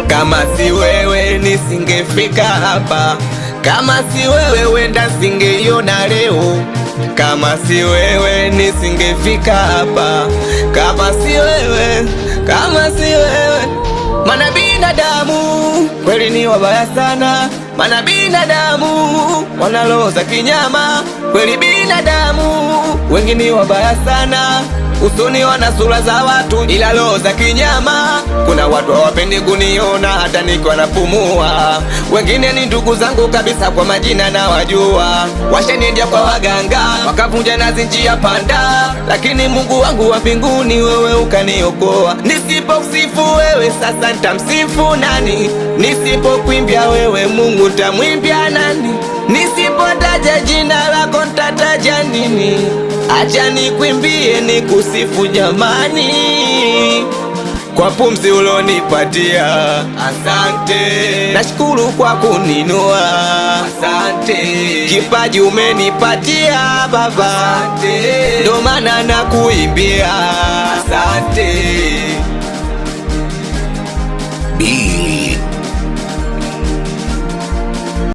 Kama si wewe nisingefika hapa, kama si wewe wenda singeiona leo. Kama si wewe nisingefika hapa, kama si wewe, kama si wewe. Mana binadamu kweli ni wabaya sana, mana binadamu wanaloza kinyama. Kweli binadamu wengi ni wabaya sana, usoni wana sura za watu ila roho za kinyama. Kuna watu hawapendi kuniona hata nikiwa napumua. Wengine ni ndugu zangu kabisa kwa majina na wajua. Washaniendea kwa waganga wakavunja nazi njia panda, lakini Mungu wangu wa mbinguni wewe ukaniokoa. Nisipokusifu wewe sasa nitamsifu nani? Nisipokuimbia wewe Mungu nitamwimbia nani? Nisipotaja jina lako nitataja nini? Acha nikwimbie nikusifu jamani, kwa pumzi ulonipatia asante. Nashukuru kwa kuninua asante. Kipaji umenipatia Baba asante, ndo maana nakuimbia asante.